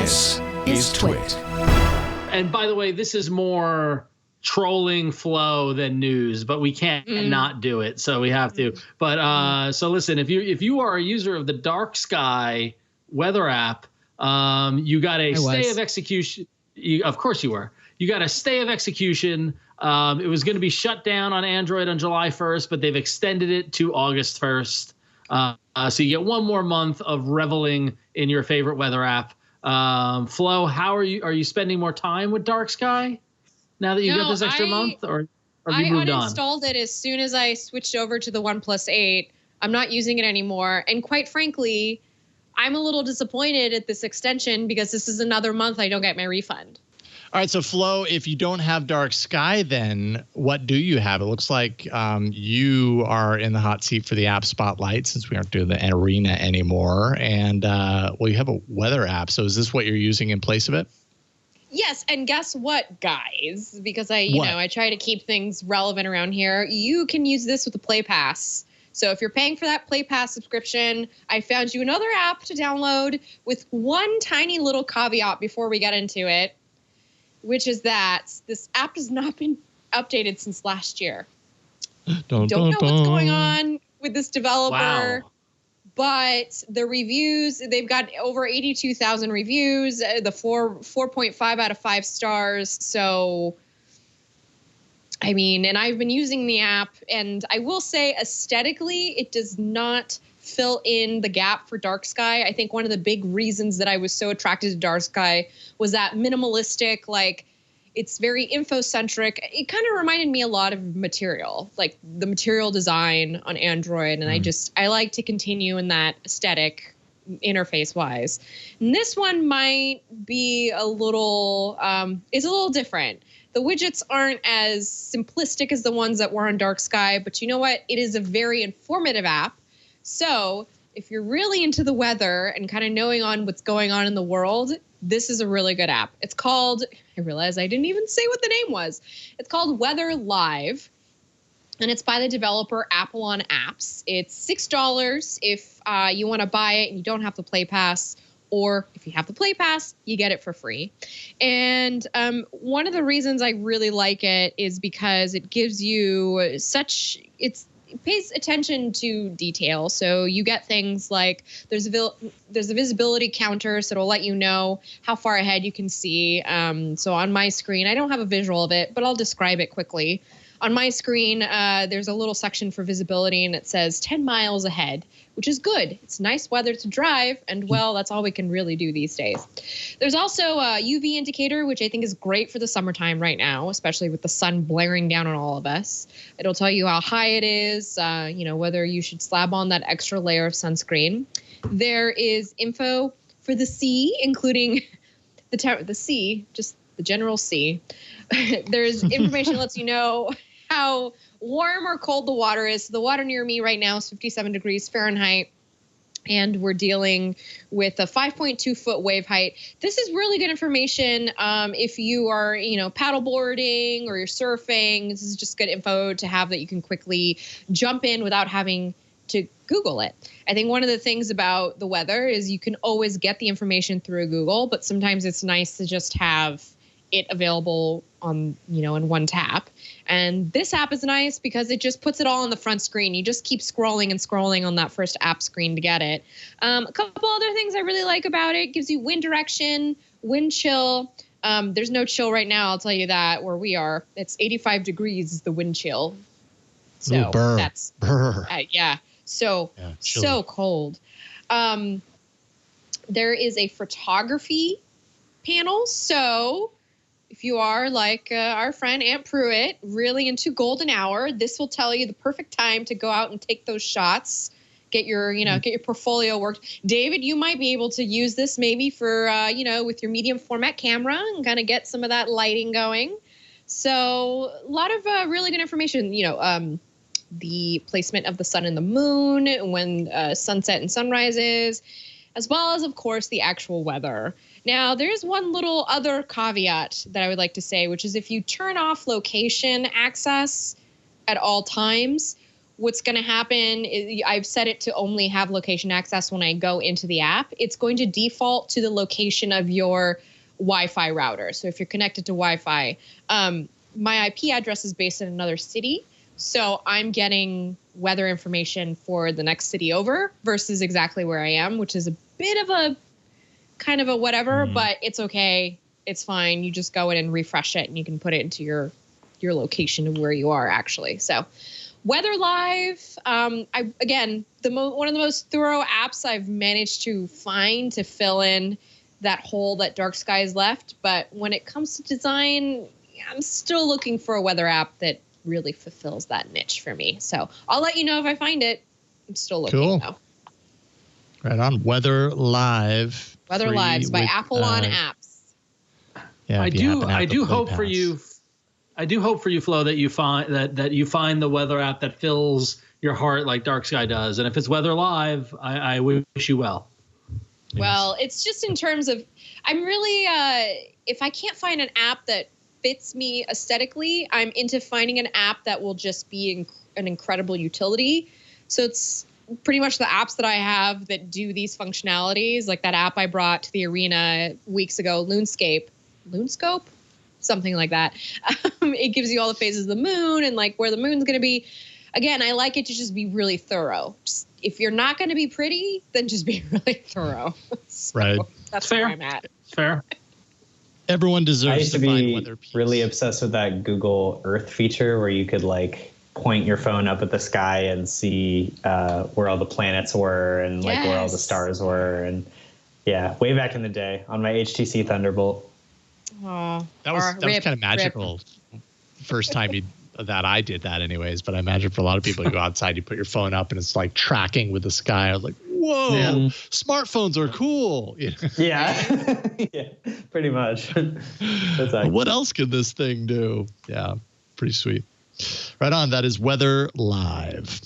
This is TWiT. And by the way, this is more trolling flow than news, but we can't not do it, so we have to. But so listen, if you are a user of the Dark Sky weather app, you got a stay of execution. Of course you were. You got a stay of execution. It was going to be shut down on Android on July 1st, but they've extended it to August 1st. So you get one more month of reveling in your favorite weather app. Flo, how are you? Are you spending more time with Dark Sky now that you got this extra month, or have you moved on? I uninstalled it as soon as I switched over to the OnePlus 8. I'm not using it anymore, and quite frankly, I'm a little disappointed at this extension because this is another month I don't get my refund. All right, so Flo, if you don't have Dark Sky, then what do you have? It looks like you are in the hot seat for the app spotlight since we aren't doing the arena anymore. And, well, you have a weather app. So is this what you're using in place of it? Yes, and guess what, guys? Because I try to keep things relevant around here. You can use this with the Play Pass. So if you're paying for that Play Pass subscription, I found you another app to download with one tiny little caveat before we get into it, which is that this app has not been updated since last year. Don't know what's going on with this developer, but the reviews, they've got over 82,000 reviews, the 4.5 out of 5 stars. So, I mean, and I've been using the app, and I will say aesthetically, it does not fill in the gap for Dark Sky. I think one of the big reasons that I was so attracted to Dark Sky was that minimalistic, like, it's very info-centric. It kind of reminded me a lot of Material, like the Material design on Android. And I like to continue in that aesthetic interface-wise. And this one might be a little, it's a little different. The widgets aren't as simplistic as the ones that were on Dark Sky, but you know what? It is a very informative app. So if you're really into the weather and kind of knowing on what's going on in the world, this is a really good app. It's called, I realized I didn't even say what the name was. It's called Weather Live, and it's by the developer Apple on Apps. It's $6 if you want to buy it and you don't have the Play Pass, or if you have the Play Pass, you get it for free. And one of the reasons I really like it is because it gives you it pays attention to detail. So you get things like there's a visibility counter, so it'll let you know how far ahead you can see. So on my screen, I don't have a visual of it, but I'll describe it quickly. On my screen, there's a little section for visibility, and it says 10 miles ahead, which is good. It's nice weather to drive, and, well, that's all we can really do these days. There's also a UV indicator, which I think is great for the summertime right now, especially with the sun blaring down on all of us. It'll tell you how high it is, whether you should slab on that extra layer of sunscreen. There is info for the sea, including the sea, just the general sea. There's information that lets you know how warm or cold the water is. So the water near me right now is 57 degrees Fahrenheit, and we're dealing with a 5.2 foot wave height. This is really good information if you are, paddleboarding or you're surfing. This is just good info to have that you can quickly jump in without having to Google it. I think one of the things about the weather is you can always get the information through Google, but sometimes it's nice to just have it available on, in one tap. And this app is nice because it just puts it all on the front screen. You just keep scrolling and scrolling on that first app screen to get it. A couple other things I really like about it: gives you wind direction, wind chill. There's no chill right now, I'll tell you that, where we are. It's 85 degrees is the wind chill. So that's so cold. There is a photography panel. So if you are like our friend Aunt Pruitt, really into golden hour, this will tell you the perfect time to go out and take those shots. Get your portfolio worked. David, you might be able to use this maybe for, with your medium format camera and kind of get some of that lighting going. So a lot of really good information, the placement of the sun and the moon, when sunset and sunrise is, as well as, of course, the actual weather. Now, there's one little other caveat that I would like to say, which is if you turn off location access at all times, what's going to happen is I've set it to only have location access when I go into the app. It's going to default to the location of your Wi-Fi router. So if you're connected to Wi-Fi, my IP address is based in another city. So I'm getting weather information for the next city over versus exactly where I am, which is a bit of a kind of a whatever, but it's okay. It's fine. You just go in and refresh it and you can put it into your location of where you are actually. So Weather Live, one of the most thorough apps I've managed to find to fill in that hole that Dark Skies left. But when it comes to design, I'm still looking for a weather app that really fulfills that niche for me. So I'll let you know if I find it. I'm still looking though. Right on. Weather Live. Weather Lives by Apple on Apps. Yeah, I do hope for you, Flo, that you find that you find the weather app that fills your heart like Dark Sky does. And if it's Weather Live, I wish you well. Well, it's just in terms of, I'm really, if I can't find an app that fits me aesthetically, I'm into finding an app that will just be an incredible utility. So it's pretty much the apps that I have that do these functionalities, like that app I brought to the arena weeks ago, Loonscope, something like that. It gives you all the phases of the moon and like where the moon's going to be. Again, I like it to just be really thorough. Just, if you're not going to be pretty, then just be really thorough. So right. That's fair. where I'm at. Fair. Everyone deserves I used to find be weather peace. really obsessed with that Google Earth feature where you could like point your phone up at the sky and see where all the planets were and like where all the stars were. And yeah, way back in the day on my HTC Thunderbolt. Oh, that was kind of magical. First time that I did that anyways, but I imagine for a lot of people, you go outside, you put your phone up and it's like tracking with the sky. I was like, whoa, smartphones are cool. Yeah, yeah, pretty much. What else could this thing do? Yeah, pretty sweet. Right on. That is Weather Live.